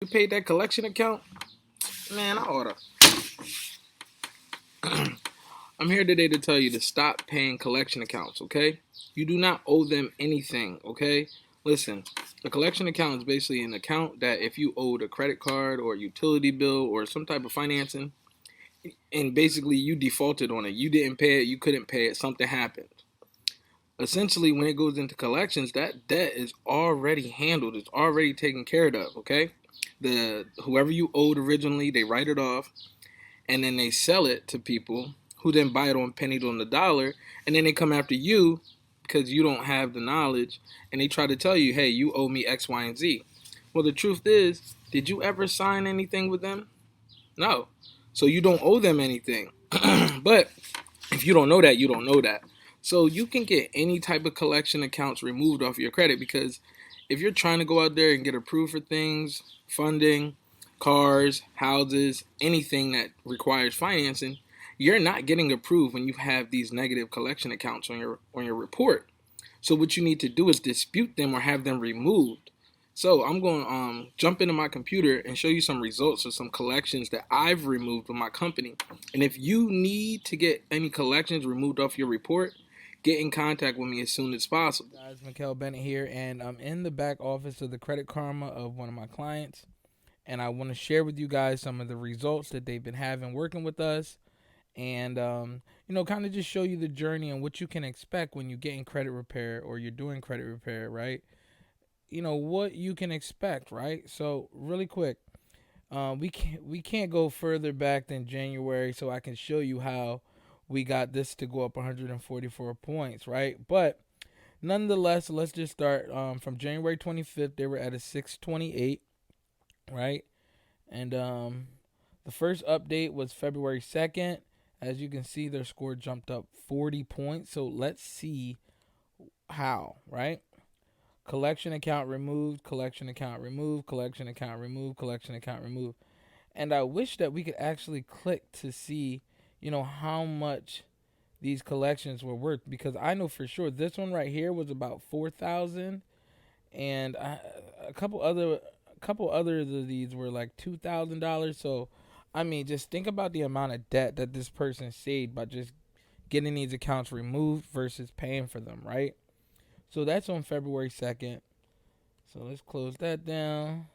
You paid that collection account? Man, I oughta. I'm here today to tell you to stop paying collection accounts, okay? You do not owe them anything, okay? Listen, a collection account is basically an account that if you owed a credit card or a utility bill or some type of financing, and basically you defaulted on it, you didn't pay it, you couldn't pay it, something happened. Essentially, when it goes into collections, that debt is already handled, it's already taken care of, okay? The whoever you owed originally, they write it off, and then they sell it to people who then buy it on pennies on the dollar, and then they come after you because you don't have the knowledge, and they try to tell you, hey, you owe me X, Y, and Z. Well, the truth is, did you ever sign anything with them? No. So you don't owe them anything. But if you don't know that, you don't know that. So you can get any type of collection accounts removed off your credit, because if you're trying to go out there and get approved for things, funding, cars, houses, anything that requires financing, you're not getting approved when you have these negative collection accounts on your report. So what you need to do is dispute them or have them removed. So I'm going to jump into my computer and show you some results of some collections that I've removed with my company. And if you need to get any collections removed off your report, get in contact with me as soon as possible. Guys, Mikkel Bennett here, and I'm in the back office of the Credit Karma of one of my clients, and I want to share with you guys some of the results that they've been having working with us, and kind of just show you the journey and what you can expect when you get in credit repair or you're doing credit repair, right? What you can expect, right? So really quick, we can't go further back than January, so I can show you how we got this to go up 144 points, right? But nonetheless, let's just start from January 25th. They were at a 628, right? And the first update was February 2nd. As you can see, their score jumped up 40 points. So let's see how, right? Collection account removed, collection account removed, collection account removed, collection account removed. And I wish that we could actually click to see, how much these collections were worth, because I know for sure this one right here was about 4,000, and a couple others of these were like $2,000. So, I mean, just think about the amount of debt that this person saved by just getting these accounts removed versus paying for them, right? So that's on February 2nd. So let's close that down.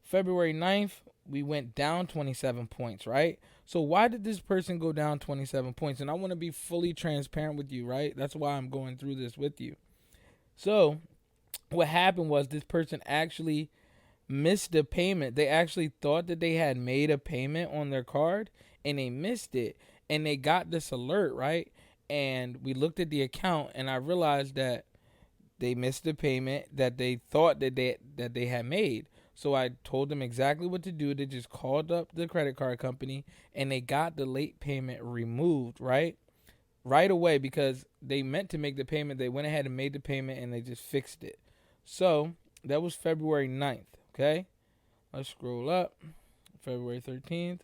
February 9th, we went down 27 points, right? So why did this person go down 27 points? And I want to be fully transparent with you, right? That's why I'm going through this with you. So what happened was this person actually missed a payment. They actually thought that they had made a payment on their card and they missed it. And they got this alert, right? And we looked at the account and I realized that they missed the payment that they thought that they had made. So I told them exactly what to do. They just called up the credit card company and they got the late payment removed, right? Right away, because they meant to make the payment. They went ahead and made the payment and they just fixed it. So that was February 9th, okay? Let's scroll up. February 13th,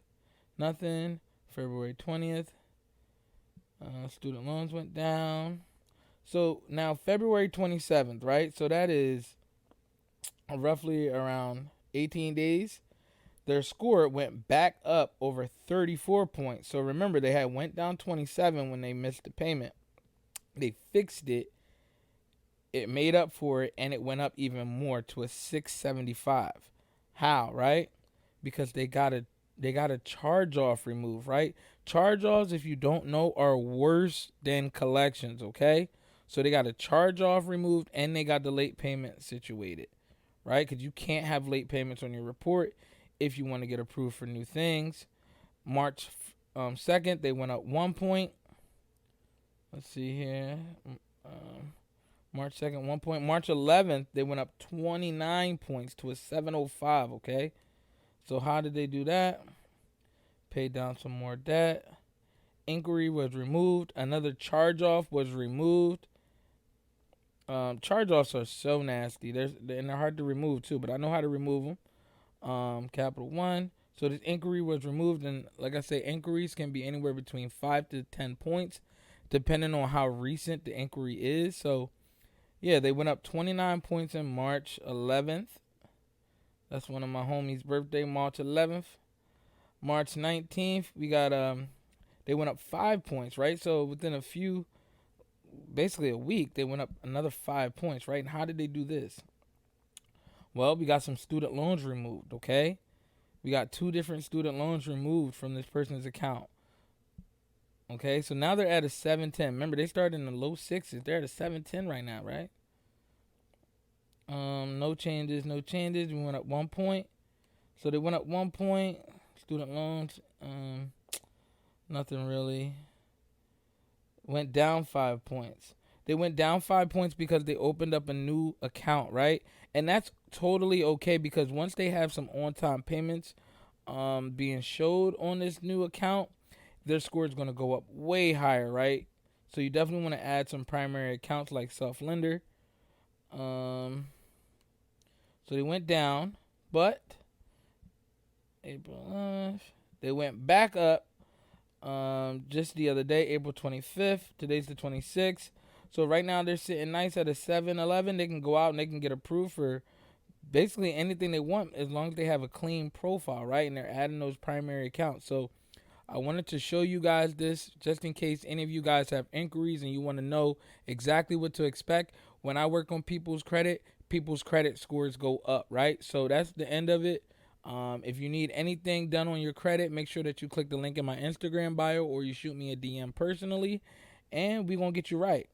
nothing. February 20th, student loans went down. So now February 27th, right? So that is roughly around 18 days. Their score went back up over 34 points. So remember, they had went down 27 when they missed the payment. They fixed it. It made up for it, and it went up even more to a 675. How, right? Because they got a charge off removed, right? Charge offs, if you don't know, are worse than collections, okay? So they got a charge off removed and they got the late payment situated, right? Because you can't have late payments on your report if you want to get approved for new things. March 2nd, they went up 1 point. Let's see here. March 2nd, 1 point. March 11th, they went up 29 points to a 705, okay? So how did they do that? Paid down some more debt. Inquiry was removed. Another charge off was removed. Charge-offs are so nasty. And they're hard to remove too, but I know how to remove them. Capital One. So this inquiry was removed, and like I say, inquiries can be anywhere between 5 to 10 points, depending on how recent the inquiry is. So, yeah, they went up 29 points in March 11th. That's one of my homies' birthday, March 11th. March 19th, we got they went up 5 points, right? So within basically a week, they went up another 5 points, right? And how did they do this? Well, we got some student loans removed, okay? We got 2 different student loans removed from this person's account. Okay, so now they're at a 710. Remember, they started in the low sixes. They're at a 710 right now, right? No changes, no changes. We went up 1 point. So they went up 1 point. Student loans, nothing really. Went down 5 points. They went down 5 points because they opened up a new account, right? And that's totally okay because once they have some on-time payments being showed on this new account, their score is going to go up way higher, right? So you definitely want to add some primary accounts like self-lender. So they went down, but April, they went back up just the other day, April 25th. Today's the 26th. So right now they're sitting nice at a 711. They can go out and they can get approved for basically anything they want as long as they have a clean profile, right? And they're adding those primary accounts. So I wanted to show you guys this just in case any of you guys have inquiries and you want to know exactly what to expect. When I work on people's credit scores go up, right? So that's the end of it. If you need anything done on your credit, make sure that you click the link in my Instagram bio or you shoot me a DM personally, and we're going to get you right.